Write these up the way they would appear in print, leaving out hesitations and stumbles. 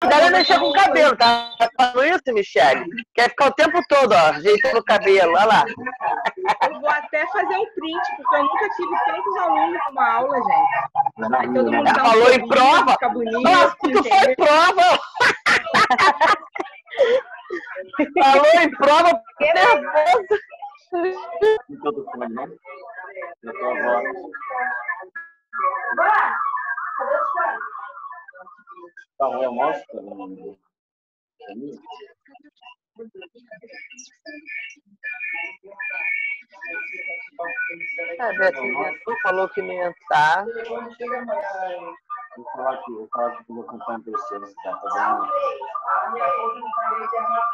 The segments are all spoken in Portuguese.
dela é mexer com o cabelo, tá? Falando isso, Michele? Quer ficar o tempo todo, ó, ajeitando o cabelo, olha lá. Eu vou até fazer um print, porque eu nunca tive tantos alunos numa aula, gente. Aí todo mundo dá um Falou em sorriso, prova? fica bonito. Nossa, tu foi prova! Falou em prova, que nervoso! A Beatriz tu falou que não ia estar. Vou falar que eu vou acompanhar você, tá vendo?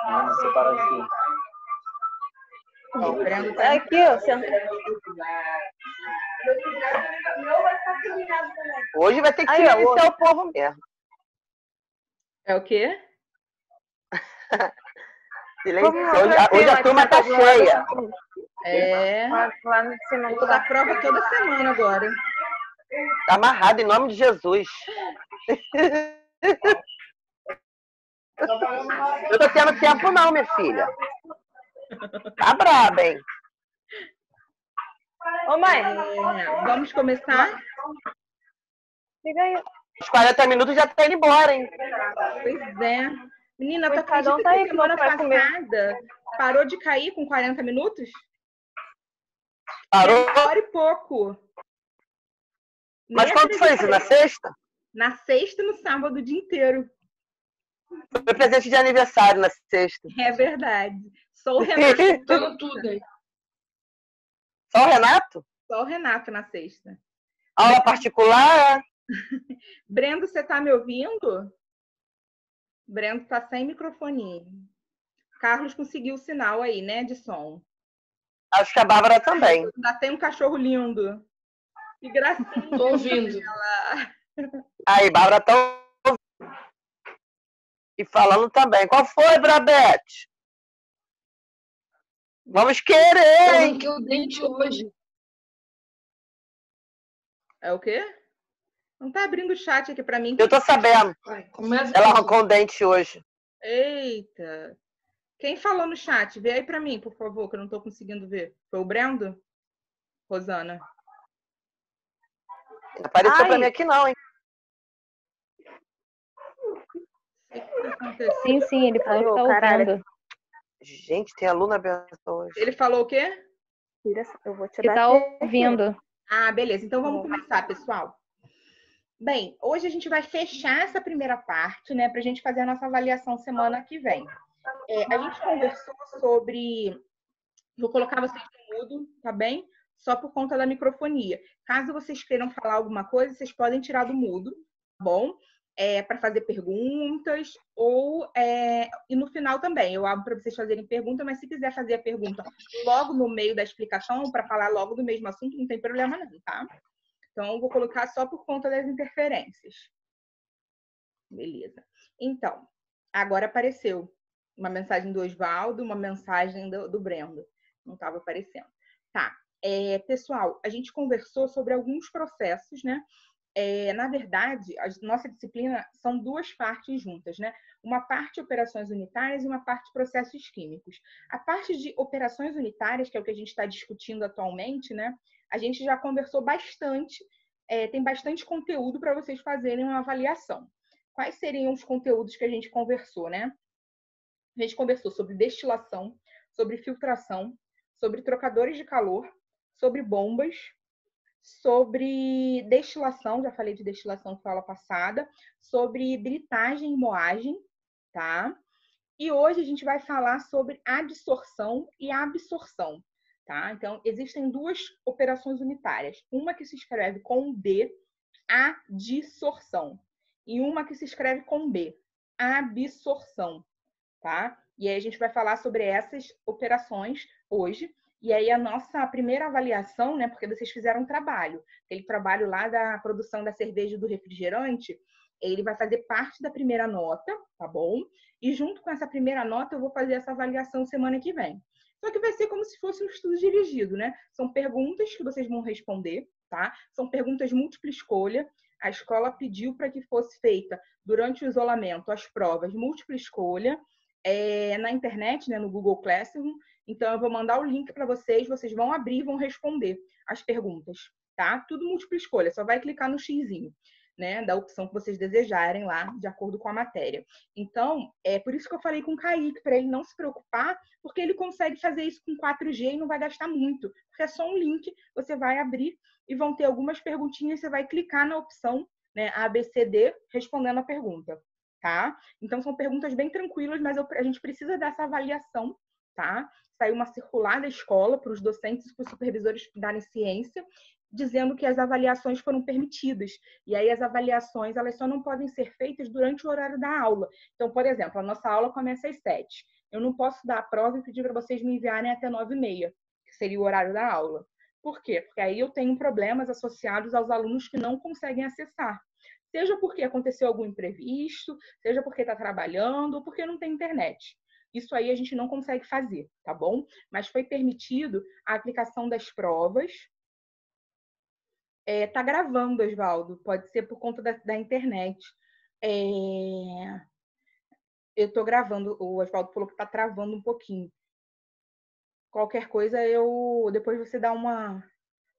Vamos separar aqui. É aqui, ó. Hoje vai ter que silenciar o povo mesmo. É o quê? Hoje a turma tá cheia. É. Lá no cima. Eu vou dar prova toda semana agora. Tá amarrado em nome de Jesus. Eu tô tendo tempo não, minha filha. Tá braba, hein? Ô, mãe. Vamos começar? Liga aí. Os 40 minutos já tá indo embora, hein? Pois é. Menina, tu Cada acredita tá que aí, semana vai comer. passada parou de cair com 40 minutos? Parou? Uma hora e pouco. Mas Nem quando foi isso? Na sexta? Na sexta e no sábado o dia inteiro. Foi presente de aniversário na sexta. É verdade. Só o Renato. Dando tudo aí. Só o Renato? Só o Renato na sexta. Aula particular? Brendo, você tá me ouvindo? Brendo tá sem microfone. Carlos conseguiu o sinal aí, né, de som. Acho que a Bárbara também. Ainda tem um cachorro lindo. Que gracinha. Tô ouvindo. Aí, Bárbara tá ouvindo. E falando também. Qual foi, Brabete? Vamos querer, hein? Que o dente hoje. É o quê? Não tá abrindo o chat aqui pra mim. Eu tô sabendo. Começa. Ela arrancou um dente hoje. Eita. Quem falou no chat? Vê aí pra mim, por favor, que eu não tô conseguindo ver. Foi o Brendo? Rosana? Não apareceu pra mim aqui não, hein? Sim, ele falou que tá ouvindo. Gente, tem aluna aberta hoje. Ele falou o quê? Eu vou te Que dar tá ouvindo. Ah, beleza. Então vamos começar, pessoal. Bem, hoje a gente vai fechar essa primeira parte, né, pra gente fazer a nossa avaliação semana que vem. A gente conversou sobre... Vou colocar vocês no mudo, tá bem? Só por conta da microfonia. Caso vocês queiram falar alguma coisa, vocês podem tirar do mudo, tá bom? Para fazer perguntas e no final também. Eu abro para vocês fazerem pergunta, mas se quiser fazer a pergunta logo no meio da explicação, para falar logo do mesmo assunto, não tem problema não, tá? Então, eu vou colocar só por conta das interferências. Beleza. Então, agora apareceu uma mensagem do Osvaldo, uma mensagem do Brendo. Não estava aparecendo. Tá. Pessoal, a gente conversou sobre alguns processos, né? Na verdade, a nossa disciplina são duas partes juntas, né? Uma parte operações unitárias e uma parte processos químicos. A parte de operações unitárias, que é o que a gente está discutindo atualmente, né? A gente já conversou bastante, tem bastante conteúdo para vocês fazerem uma avaliação. Quais seriam os conteúdos que a gente conversou, né? A gente conversou sobre destilação, sobre filtração, sobre trocadores de calor, sobre bombas, sobre destilação, já falei de destilação na aula passada, sobre britagem e moagem, tá? E hoje a gente vai falar sobre adsorção e absorção, tá? Então, existem duas operações unitárias. Uma que se escreve com D, adsorção, e uma que se escreve com B, absorção, tá? E aí a gente vai falar sobre essas operações hoje. E aí a nossa primeira avaliação, né, porque vocês fizeram um trabalho, aquele trabalho lá da produção da cerveja e do refrigerante, ele vai fazer parte da primeira nota, tá bom? E junto com essa primeira nota eu vou fazer essa avaliação semana que vem. Só que vai ser como se fosse um estudo dirigido, né? São perguntas que vocês vão responder, tá? São perguntas múltipla escolha. a escola pediu para que fosse feita, durante o isolamento, as provas múltipla escolha, na internet, né, no Google Classroom. Então, eu vou mandar o link para vocês, vocês vão abrir e vão responder as perguntas, tá? Tudo múltipla escolha, só vai clicar no xizinho, né, da opção que vocês desejarem lá, de acordo com a matéria. Então, é por isso que eu falei com o Kaique, para ele não se preocupar, porque ele consegue fazer isso com 4G e não vai gastar muito, porque é só um link, você vai abrir e vão ter algumas perguntinhas, você vai clicar na opção, né, ABCD, respondendo a pergunta, tá? Então, são perguntas bem tranquilas, mas a gente precisa dessa avaliação, tá? Saiu uma circular da escola para os docentes e para os supervisores darem ciência, dizendo que as avaliações foram permitidas. E aí, as avaliações, elas só não podem ser feitas durante o horário da aula. Então, por exemplo, a nossa aula começa às 7. Eu não posso dar a prova e pedir para vocês me enviarem até 9h30, que seria o horário da aula. Por quê? Porque aí eu tenho problemas associados aos alunos que não conseguem acessar. Seja porque aconteceu algum imprevisto, seja porque está trabalhando, ou porque não tem internet. Isso aí a gente não consegue fazer, tá bom? Mas foi permitido a aplicação das provas. Tá gravando, Osvaldo. Pode ser por conta da internet. Eu estou gravando. O Osvaldo falou que está travando um pouquinho. Qualquer coisa, depois você dá uma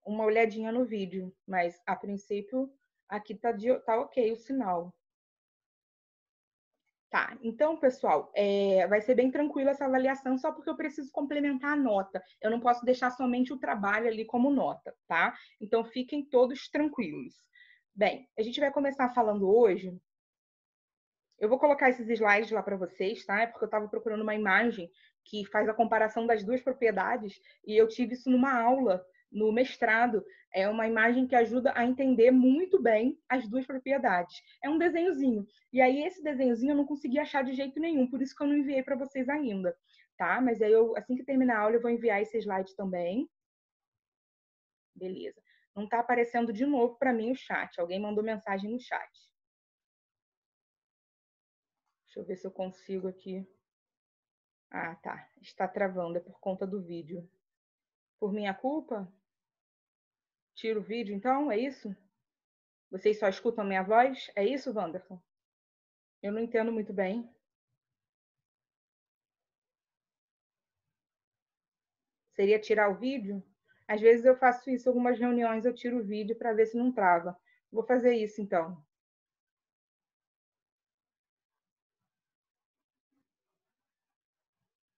olhadinha no vídeo. Mas, a princípio, aqui tá ok o sinal. Tá, então, pessoal, vai ser bem tranquila essa avaliação, só porque eu preciso complementar a nota. Eu não posso deixar somente o trabalho ali como nota, tá? Então, fiquem todos tranquilos. Bem, a gente vai começar falando hoje. Eu vou colocar esses slides lá para vocês, tá? É porque eu estava procurando uma imagem que faz a comparação das duas propriedades e eu tive isso numa aula no mestrado. É uma imagem que ajuda a entender muito bem as duas propriedades. É um desenhozinho. E aí, esse desenhozinho eu não consegui achar de jeito nenhum, por isso que eu não enviei para vocês ainda, tá? Mas aí, assim que terminar a aula, eu vou enviar esse slide também. Beleza. Não está aparecendo de novo para mim o chat. Alguém mandou mensagem no chat. Deixa eu ver se eu consigo aqui. Ah, tá. Está travando. É por conta do vídeo. Por minha culpa? Tiro o vídeo, então? É isso? Vocês só escutam a minha voz? É isso, Wanderson? Eu não entendo muito bem. Seria tirar o vídeo? Às vezes eu faço isso em algumas reuniões, eu tiro o vídeo para ver se não trava. Vou fazer isso, então.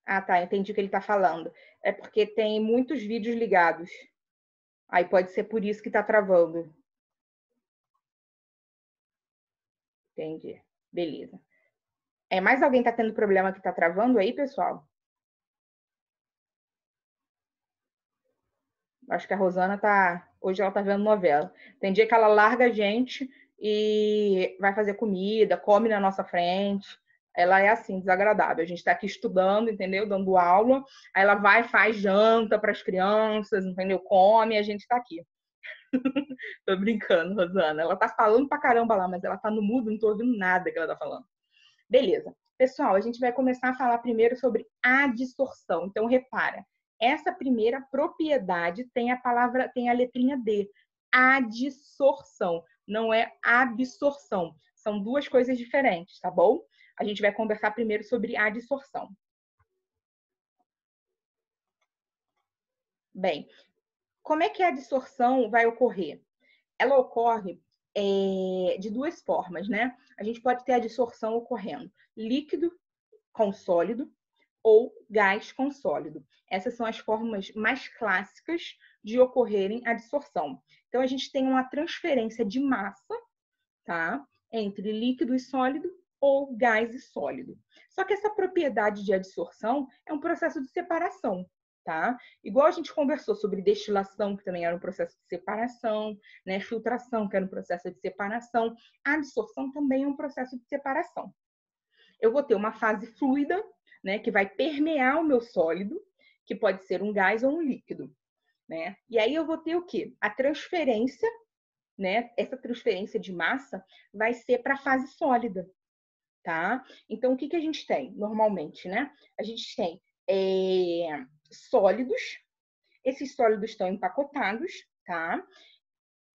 Ah, tá. Entendi o que ele está falando. É porque tem muitos vídeos ligados. Aí pode ser por isso que está travando. Entendi. Beleza. Mais alguém está tendo problema que está travando aí, pessoal? Acho que a Rosana tá... Hoje ela tá vendo novela. Tem dia que ela larga a gente e vai fazer comida, come na nossa frente. Ela é assim, desagradável. A gente está aqui estudando, entendeu? Dando aula. Aí ela vai, faz janta para as crianças, entendeu? Come e a gente está aqui. Tô brincando, Rosana. Ela tá falando pra caramba lá, mas ela tá no mudo, não tô ouvindo nada que ela tá falando. Beleza. Pessoal, a gente vai começar a falar primeiro sobre adsorção. Então, repara, essa primeira propriedade tem a letrinha D. Adsorção, não é absorção. São duas coisas diferentes, tá bom? A gente vai conversar primeiro sobre adsorção. Bem, como é que a adsorção vai ocorrer? Ela ocorre de duas formas, né? A gente pode ter a adsorção ocorrendo líquido com sólido ou gás com sólido. Essas são as formas mais clássicas de ocorrerem a adsorção. Então, a gente tem uma transferência de massa, tá? Entre líquido e sólido ou gás e sólido. Só que essa propriedade de adsorção é um processo de separação, tá? Igual a gente conversou sobre destilação, que também era um processo de separação, né? Filtração, que era um processo de separação. A adsorção também é um processo de separação. Eu vou ter uma fase fluida, né, que vai permear o meu sólido, que pode ser um gás ou um líquido, né? E aí eu vou ter o quê? A transferência, né? Essa transferência de massa vai ser para a fase sólida, tá? Então, o que que a gente tem normalmente, né? A gente tem sólidos, esses sólidos estão empacotados, tá?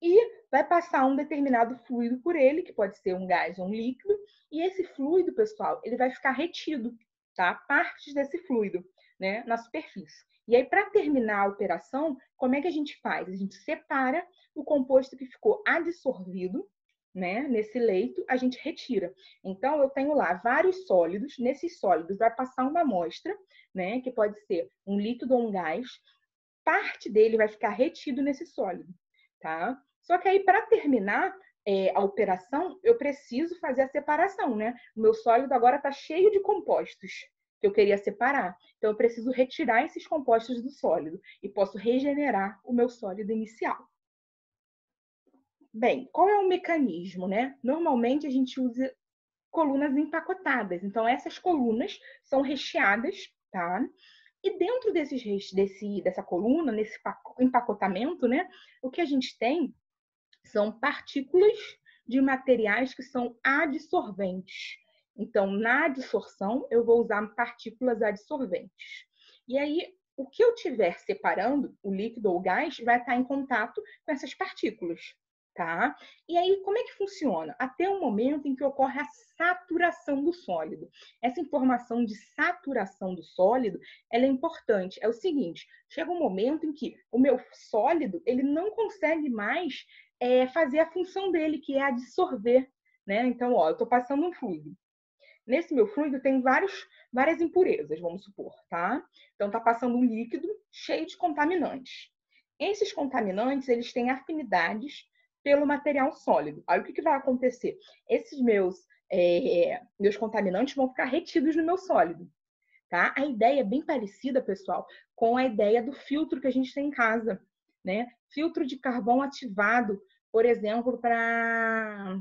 e vai passar um determinado fluido por ele, que pode ser um gás ou um líquido, e esse fluido, pessoal, ele vai ficar retido, tá? Partes desse fluido, né, na superfície. E aí, para terminar a operação, como é que a gente faz? A gente separa o composto que ficou adsorvido, né, nesse leito, a gente retira. Então, eu tenho lá vários sólidos. Nesses sólidos vai passar uma amostra, né, que pode ser um líquido ou um gás. Parte dele vai ficar retido nesse sólido, tá? Só que aí, para terminar a operação, eu preciso fazer a separação, né? O meu sólido agora está cheio de compostos que eu queria separar. Então, eu preciso retirar esses compostos do sólido e posso regenerar o meu sólido inicial. Bem, qual é o mecanismo, né? Normalmente, a gente usa colunas empacotadas. Então, essas colunas são recheadas, tá? E dentro dessa coluna, nesse empacotamento, né? O que a gente tem são partículas de materiais que são adsorventes. Então, na adsorção, eu vou usar partículas adsorventes. E aí, o que eu estiver separando, o líquido ou o gás, vai estar em contato com essas partículas, tá? E aí, como é que funciona? Até o momento em que ocorre a saturação do sólido. Essa informação de saturação do sólido, ela é importante. É o seguinte, chega um momento em que o meu sólido, ele não consegue mais fazer a função dele, que é adsorver, né? Então, ó, eu estou passando um fluido. Nesse meu fluido tem várias impurezas, vamos supor, tá? Então, está passando um líquido cheio de contaminantes. Esses contaminantes, eles têm afinidades pelo material sólido. Aí, o que vai acontecer? Esses meus contaminantes vão ficar retidos no meu sólido, tá? A ideia é bem parecida, pessoal, com a ideia do filtro que a gente tem em casa, né? Filtro de carvão ativado, por exemplo, para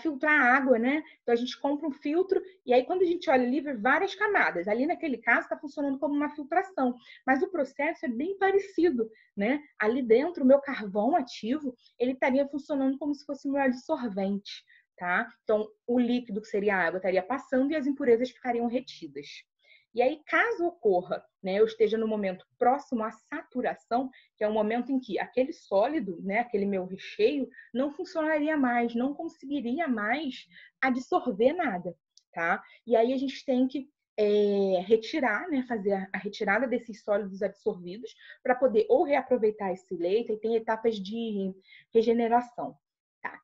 filtrar a água, né? Então, a gente compra um filtro e aí, quando a gente olha ali, vê várias camadas. Ali, naquele caso, está funcionando como uma filtração. Mas o processo é bem parecido, né? Ali dentro, o meu carvão ativo, ele estaria funcionando como se fosse um adsorvente, tá? Então, o líquido, que seria a água, estaria passando e as impurezas ficariam retidas. E aí, caso ocorra, né, eu esteja no momento próximo à saturação, que é o momento em que aquele sólido, né, aquele meu recheio, não funcionaria mais, não conseguiria mais adsorver nada, tá? E aí a gente tem que retirar, né, fazer a retirada desses sólidos absorvidos para poder ou reaproveitar esse leito, e tem etapas de regeneração, tá?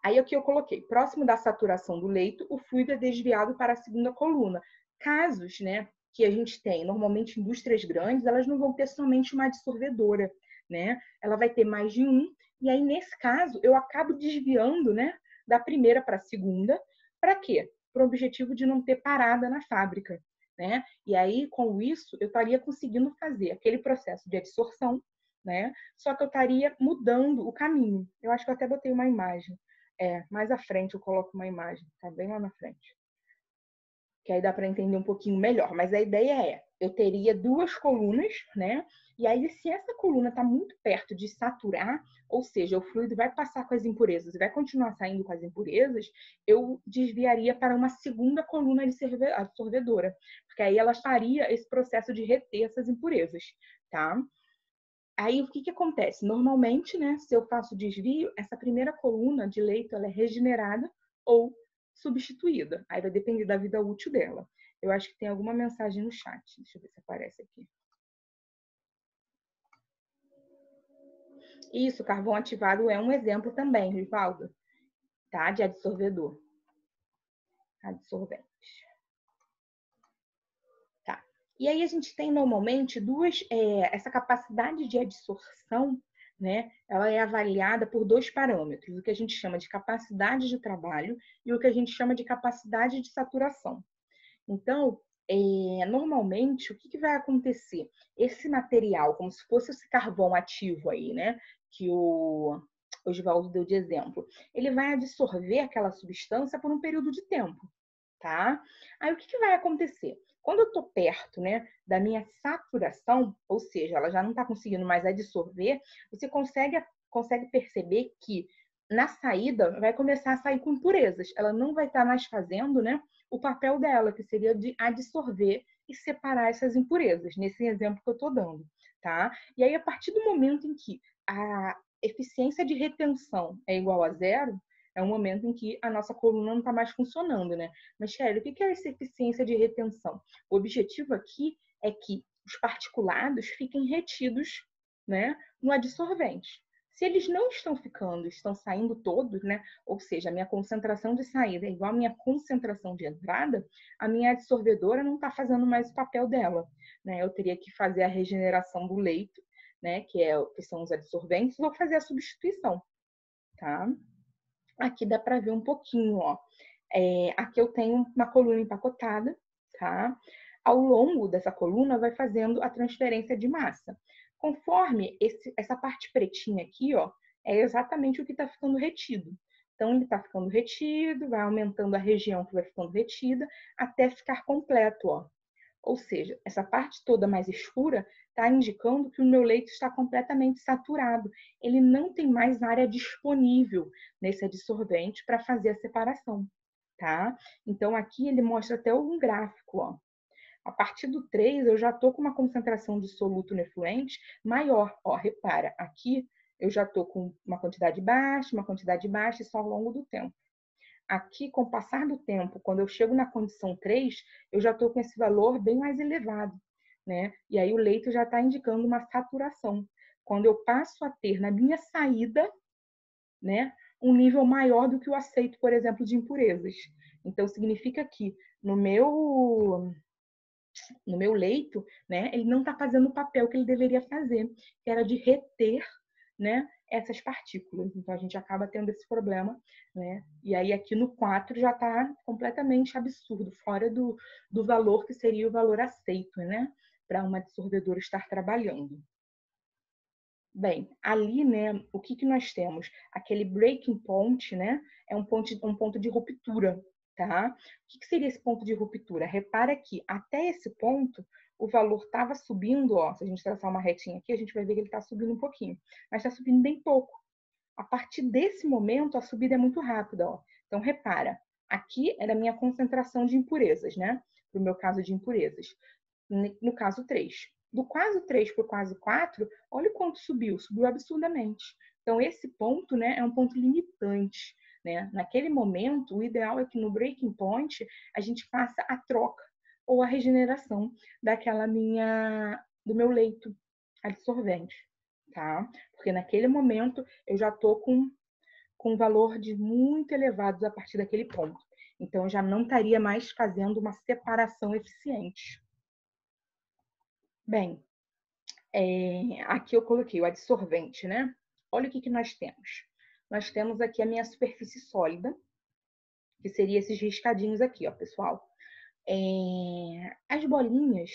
Aí o que eu coloquei, próximo da saturação do leito, o fluido é desviado para a segunda coluna. Casos, né, que a gente tem, normalmente indústrias grandes, elas não vão ter somente uma adsorvedora, né? Ela vai ter mais de um, e aí nesse caso eu acabo desviando, né, da primeira para a segunda, para quê? Para o objetivo de não ter parada na fábrica, né? E aí com isso eu estaria conseguindo fazer aquele processo de adsorção, né? Só que eu estaria mudando o caminho. Eu acho que eu até botei uma imagem. Mais à frente eu coloco uma imagem, tá bem lá na frente. Que aí dá para entender um pouquinho melhor. Mas a ideia eu teria duas colunas, né? E aí, se essa coluna está muito perto de saturar, ou seja, o fluido vai passar com as impurezas e vai continuar saindo com as impurezas, eu desviaria para uma segunda coluna absorvedora, porque aí ela faria esse processo de reter essas impurezas, tá? Aí, o que acontece? Normalmente, né, se eu faço desvio, essa primeira coluna de leito ela é regenerada ou substituída. Aí vai depender da vida útil dela. Eu acho que tem alguma mensagem no chat. Deixa eu ver se aparece aqui. Isso, carvão ativado é um exemplo também, Rivaldo, tá? De adsorvedor. Adsorvente. Tá. E aí a gente tem normalmente essa capacidade de adsorção, né? Ela é avaliada por dois parâmetros, o que a gente chama de capacidade de trabalho e o que a gente chama de capacidade de saturação. Então, normalmente, o que vai acontecer? Esse material, como se fosse esse carvão ativo aí, né? Que o Oswaldo deu de exemplo, ele vai absorver aquela substância por um período de tempo, tá? Aí, o que vai acontecer? Quando eu estou perto, né, da minha saturação, ou seja, ela já não está conseguindo mais absorver, você consegue perceber que na saída vai começar a sair com impurezas. Ela não vai estar mais fazendo, né, o papel dela, que seria de absorver e separar essas impurezas, nesse exemplo que eu estou dando, tá? E aí, a partir do momento em que eficiência de retenção é igual a zero, é um momento em que a nossa coluna não está mais funcionando, né? Mas, Shelly, o que é essa eficiência de retenção? O objetivo aqui é que os particulados fiquem retidos, né, no adsorvente. Se eles não estão ficando, estão saindo todos, né? Ou seja, a minha concentração de saída é igual à minha concentração de entrada, a minha adsorvedora não está fazendo mais o papel dela, né? Eu teria que fazer a regeneração do leito, né? Que são os adsorventes, ou fazer a substituição, tá? Aqui dá para ver um pouquinho, ó. Aqui eu tenho uma coluna empacotada, tá? Ao longo dessa coluna vai fazendo a transferência de massa. Conforme essa parte pretinha aqui, ó, é exatamente o que está ficando retido. Então, ele está ficando retido, vai aumentando a região que vai ficando retida, até ficar completo, ó. Ou seja, essa parte toda mais escura está indicando que o meu leito está completamente saturado. Ele não tem mais área disponível nesse adsorvente para fazer a separação, tá? Então, aqui ele mostra até um gráfico, ó. A partir do 3, eu já estou com uma concentração de soluto no efluente maior. Ó, repara, aqui eu já estou com uma quantidade baixa, e só ao longo do tempo. Aqui, com o passar do tempo, quando eu chego na condição 3, eu já estou com esse valor bem mais elevado, né? E aí o leito já está indicando uma saturação. Quando eu passo a ter na minha saída, né, um nível maior do que o aceito, por exemplo, de impurezas. Então, significa que no meu leito, né, ele não está fazendo o papel que ele deveria fazer, que era de reter, né, essas partículas. Então, a gente acaba tendo esse problema, né? E aí, aqui no 4 já está completamente absurdo, fora do valor que seria o valor aceito, né, para uma adsorvedora estar trabalhando. Bem, ali, né, o que nós temos? Aquele breaking point, né, é um ponto de ruptura, tá? O que seria esse ponto de ruptura? Repara que até esse ponto o valor estava subindo, ó. Se a gente traçar uma retinha aqui, a gente vai ver que ele está subindo um pouquinho, mas está subindo bem pouco. A partir desse momento, a subida é muito rápida, ó. Então, repara, aqui era a minha concentração de impurezas, né? Para o meu caso de impurezas. No caso 3. Do quase 3 para o quase 4, olha o quanto subiu absurdamente. Então, esse ponto, né, é um ponto limitante, né? Naquele momento, o ideal é que no breaking point a gente faça a troca ou a regeneração do meu leito adsorvente, tá? Porque naquele momento eu já estou com um valor de muito elevados a partir daquele ponto. Então, eu já não estaria mais fazendo uma separação eficiente. Bem, aqui eu coloquei o adsorvente, né? Olha o que nós temos. Nós temos aqui a minha superfície sólida, que seria esses riscadinhos aqui, ó, pessoal. As bolinhas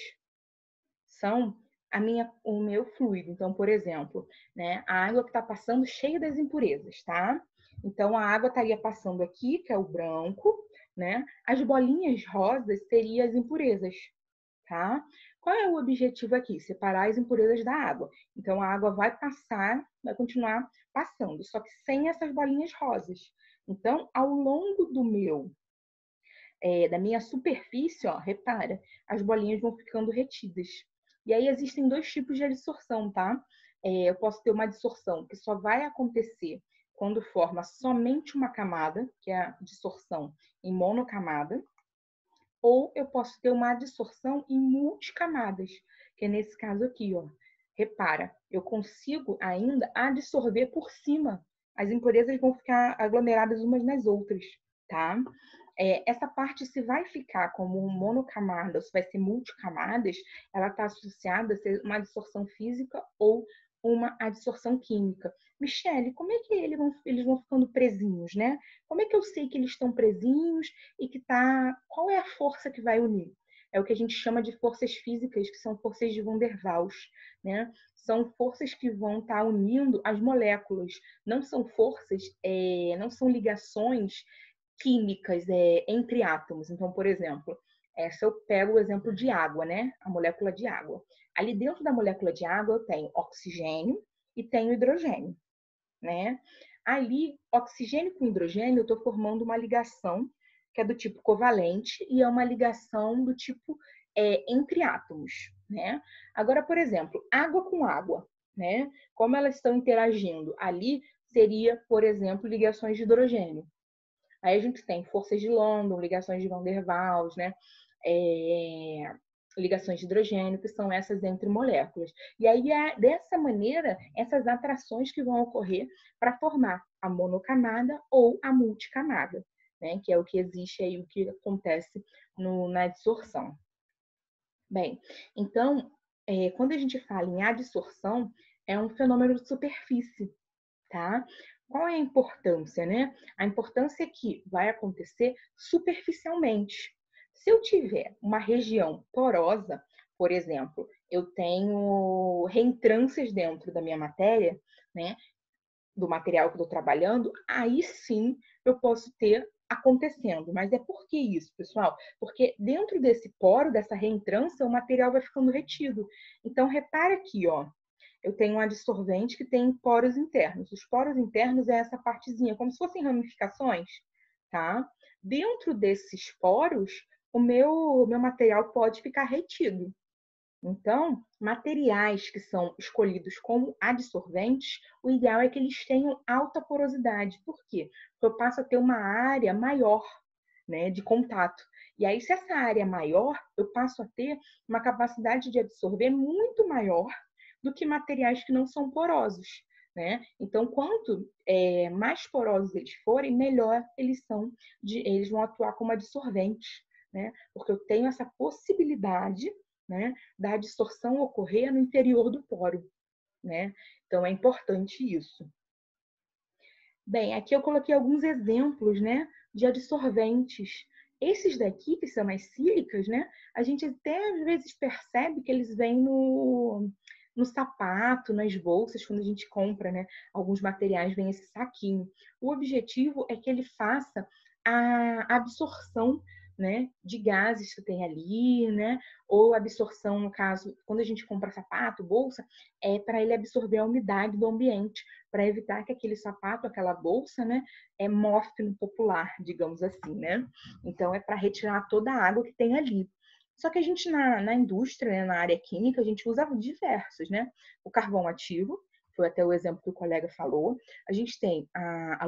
são o meu fluido. Então, por exemplo, né, a água que está passando cheia das impurezas, tá? Então, a água estaria passando aqui, que é o branco, né? As bolinhas rosas seriam as impurezas, tá? Qual é o objetivo aqui? Separar as impurezas da água. Então, a água vai continuar passando, só que sem essas bolinhas rosas. Então, ao longo da minha superfície, ó, repara, as bolinhas vão ficando retidas. E aí existem dois tipos de adsorção, tá? Eu posso ter uma adsorção que só vai acontecer quando forma somente uma camada, que é a adsorção em monocamada, ou eu posso ter uma adsorção em multicamadas, que é nesse caso aqui, ó. Repara, eu consigo ainda adsorver por cima. As impurezas vão ficar aglomeradas umas nas outras, tá? Essa parte, se vai ficar como monocamada ou se vai ser multicamadas, ela está associada a ser uma adsorção física ou uma adsorção química. Michele, como é que eles vão ficando presinhos, né? Como é que eu sei que eles estão presinhos e qual é a força que vai unir? É o que a gente chama de forças físicas, que são forças de Van der Waals, né? São forças que vão estar unindo as moléculas. Não são forças, não são ligações químicas entre átomos. Então, por exemplo, se eu pego o exemplo de água, né? A molécula de água. Ali dentro da molécula de água eu tenho oxigênio e tenho hidrogênio, né? Ali, oxigênio com hidrogênio, eu estou formando uma ligação que é do tipo covalente e é uma ligação do tipo entre átomos, né? Agora, por exemplo, água com água. né? Como elas estão interagindo? Ali seria, por exemplo, ligações de hidrogênio. Aí a gente tem forças de London, ligações de Van der Waals, né? Ligações de hidrogênio, que são essas entre moléculas. E aí é dessa maneira essas atrações que vão ocorrer para formar a monocamada ou a multicamada, né? Que é o que existe aí, o que acontece na adsorção. Bem, então, quando a gente fala em adsorção, é um fenômeno de superfície, tá? Qual é a importância, né? A importância é que vai acontecer superficialmente. Se eu tiver uma região porosa, por exemplo, eu tenho reentrâncias dentro da minha matéria, né? Do material que eu estou trabalhando, aí sim eu posso ter acontecendo. Mas é por que isso, pessoal? Porque dentro desse poro, dessa reentrância, o material vai ficando retido. Então, repara aqui, ó. Eu tenho um adsorvente que tem poros internos. Os poros internos é essa partezinha, como se fossem ramificações, tá? Dentro desses poros, o meu material pode ficar retido. Então, materiais que são escolhidos como adsorventes, o ideal é que eles tenham alta porosidade. Por quê? Porque eu passo a ter uma área maior, né, de contato. E aí, se essa área é maior, eu passo a ter uma capacidade de absorver muito maior do que materiais que não são porosos, né? Então, quanto mais porosos eles forem, melhor eles vão atuar como adsorventes, né? Porque eu tenho essa possibilidade, né, da adsorção ocorrer no interior do poro, né? Então, é importante isso. Bem, aqui eu coloquei alguns exemplos, né, de adsorventes. Esses daqui, que são as sílicas, né, a gente até às vezes percebe que eles vêm no sapato, nas bolsas, quando a gente compra, né, alguns materiais vem esse saquinho. O objetivo é que ele faça a absorção, né, de gases que tem ali, né, ou absorção, no caso, quando a gente compra sapato, bolsa, é para ele absorver a umidade do ambiente, para evitar que aquele sapato, aquela bolsa, né, mofe no popular, digamos assim, né? Então, é para retirar toda a água que tem ali. Só que a gente, na indústria, né, na área química, a gente usa diversos, né? O carvão ativo, foi até o exemplo que o colega falou. A gente tem a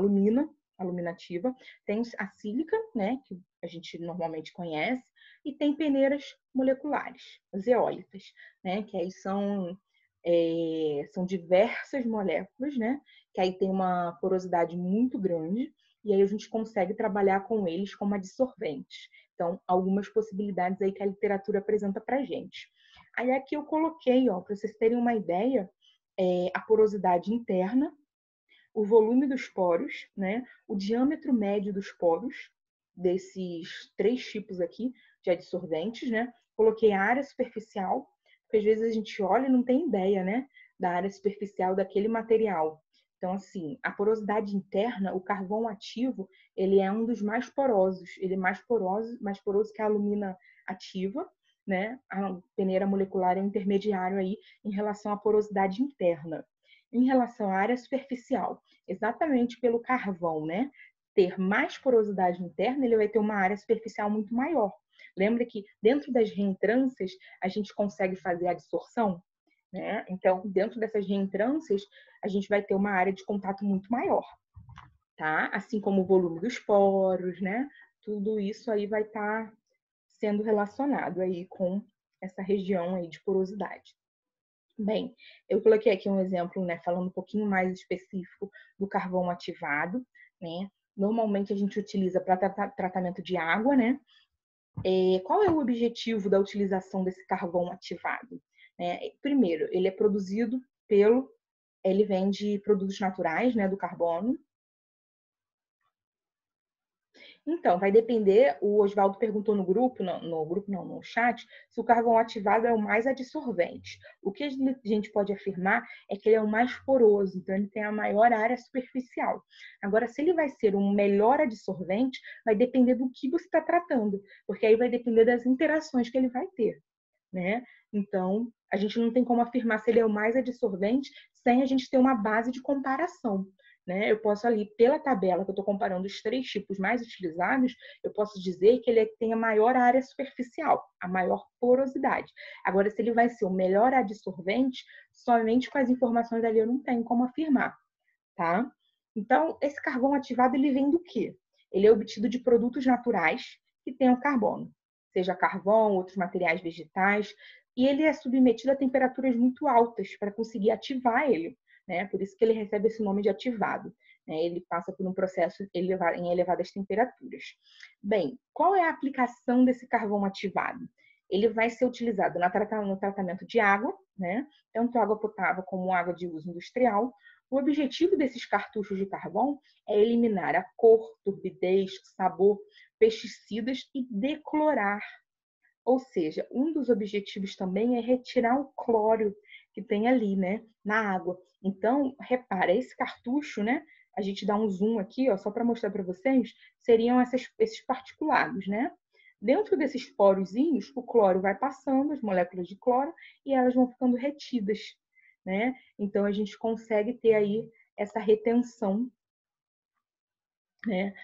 aluminativa, tem a sílica, né, que a gente normalmente conhece, e tem peneiras moleculares, as zeólitas, né, que aí são diversas moléculas, né, que aí tem uma porosidade muito grande, e aí a gente consegue trabalhar com eles como adsorventes. Então, algumas possibilidades aí que a literatura apresenta para a gente. Aí aqui eu coloquei, ó, para vocês terem uma ideia, a porosidade interna, o volume dos poros, né? O diâmetro médio dos poros, desses 3 tipos aqui de adsorventes, né? Coloquei a área superficial, porque às vezes a gente olha e não tem ideia, né? Da área superficial daquele material. Então, assim, a porosidade interna, o carvão ativo, ele é um dos mais porosos. Ele é mais poroso que a alumina ativa, né? A peneira molecular é um intermediário aí em relação à porosidade interna. Em relação à área superficial, exatamente pelo carvão, né, ter mais porosidade interna, ele vai ter uma área superficial muito maior. Lembra que dentro das reentrâncias a gente consegue fazer a adsorção, né? Então, dentro dessas reentrâncias, a gente vai ter uma área de contato muito maior, tá? Assim como o volume dos poros, né? Tudo isso aí vai estar sendo relacionado aí com essa região aí de porosidade. Bem, eu coloquei aqui um exemplo, né, falando um pouquinho mais específico do carvão ativado, né? Normalmente a gente utiliza para tratamento de água, né? Qual é o objetivo da utilização desse carvão ativado? Primeiro, ele é produzido ele vem de produtos naturais, né, do carbono. Então, vai depender, o Oswaldo perguntou no chat, se o carvão ativado é o mais adsorvente. O que a gente pode afirmar é que ele é o mais poroso, então ele tem a maior área superficial. Agora, se ele vai ser um melhor adsorvente, vai depender do que você está tratando, porque aí vai depender das interações que ele vai ter, né? Então, a gente não tem como afirmar se ele é o mais adsorvente sem a gente ter uma base de comparação, né? Eu posso ali, pela tabela que eu estou comparando os 3 tipos mais utilizados, eu posso dizer que ele tem a maior área superficial, a maior porosidade. Agora, se ele vai ser o melhor adsorvente, somente com as informações ali eu não tenho como afirmar, tá? Então, esse carvão ativado, ele vem do quê? Ele é obtido de produtos naturais que tenham carbono, seja carvão, outros materiais vegetais, e ele é submetido a temperaturas muito altas para conseguir ativar ele, né? Por isso que ele recebe esse nome de ativado, né? Ele passa por um processo em elevadas temperaturas. Bem, qual é a aplicação desse carvão ativado? Ele vai ser utilizado no tratamento de água, né? Tanto água potável como água de uso industrial. O objetivo desses cartuchos de carvão é eliminar a cor, turbidez, sabor, pesticidas e declorar. Ou seja, um dos objetivos também é retirar o cloro que tem ali, né, na água. Então, repara, esse cartucho, né, a gente dá um zoom aqui, ó, só para mostrar para vocês, seriam esses particulados, né? Dentro desses porozinhos, o cloro vai passando, as moléculas de cloro, e elas vão ficando retidas, né? Então, a gente consegue ter aí essa retenção, né?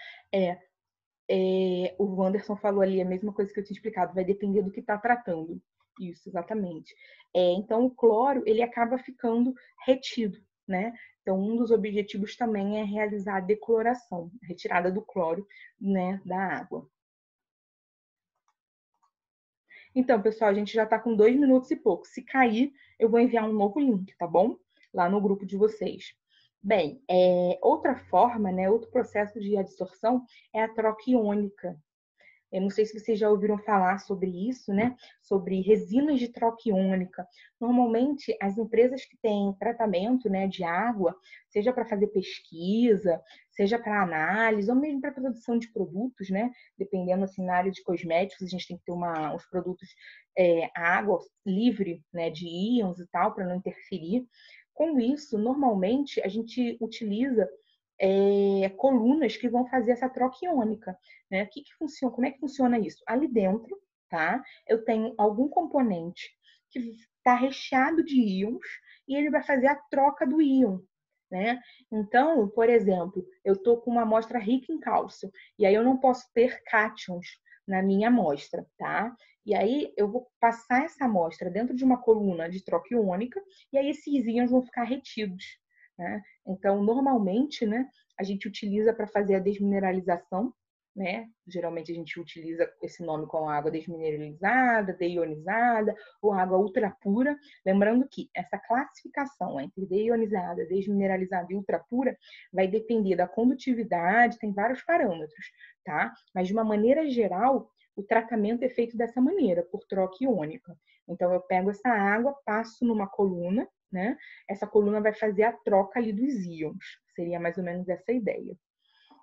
O Wanderson falou ali a mesma coisa que eu tinha explicado, vai depender do que está tratando. Isso, exatamente. Então, o cloro, ele acaba ficando retido, né? Então, um dos objetivos também é realizar a decloração, a retirada do cloro, né, da água. Então, pessoal, a gente já está com 2 minutos e pouco. Se cair, eu vou enviar um novo link, tá bom? Lá no grupo de vocês. Bem, outra forma, né, outro processo de adsorção é a troca iônica. Eu não sei se vocês já ouviram falar sobre isso, né? Sobre resinas de troca iônica. Normalmente, as empresas que têm tratamento, né, de água, seja para fazer pesquisa, seja para análise, ou mesmo para produção de produtos, né? Dependendo, assim, na área de cosméticos, a gente tem que ter os produtos, água livre, né, de íons e tal, para não interferir. Com isso, normalmente, a gente utiliza colunas que vão fazer essa troca iônica, né? Como é que funciona isso? Ali dentro, tá? Eu tenho algum componente que está recheado de íons e ele vai fazer a troca do íon, né? Então, por exemplo, eu estou com uma amostra rica em cálcio e aí eu não posso ter cátions na minha amostra, tá? E aí eu vou passar essa amostra dentro de uma coluna de troca iônica e aí esses íons vão ficar retidos, né? Então, normalmente, né, a gente utiliza para fazer a desmineralização, né? Geralmente a gente utiliza esse nome com água desmineralizada, deionizada ou água ultra pura. Lembrando que essa classificação entre deionizada, desmineralizada e ultra pura vai depender da condutividade, tem vários parâmetros, tá? Mas de uma maneira geral, o tratamento é feito dessa maneira, por troca iônica. Então, eu pego essa água, passo numa coluna, né? Essa coluna vai fazer a troca ali dos íons. Seria mais ou menos essa ideia.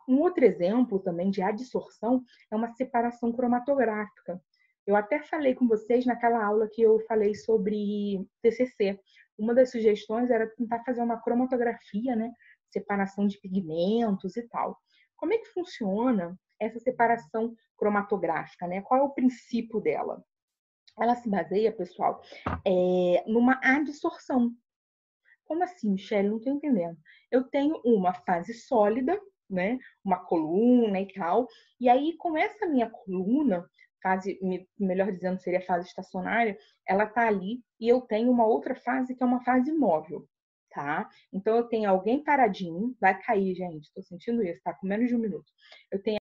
Um outro exemplo também de adsorção é uma separação cromatográfica. Eu até falei com vocês naquela aula que eu falei sobre TCC. Uma das sugestões era tentar fazer uma cromatografia, né? Separação de pigmentos e tal. Como é que funciona essa separação cromatográfica, né? Qual é o princípio dela? Ela se baseia, pessoal, numa adsorção. Como assim, Michelle? Não estou entendendo. Eu tenho uma fase sólida, né? Uma coluna e tal. E aí, com essa minha coluna, fase, melhor dizendo, seria fase estacionária, ela tá ali e eu tenho uma outra fase que é uma fase móvel, tá? Então, eu tenho alguém paradinho, vai cair, gente. Estou sentindo isso, tá? Com menos de 1 minuto. Eu tenho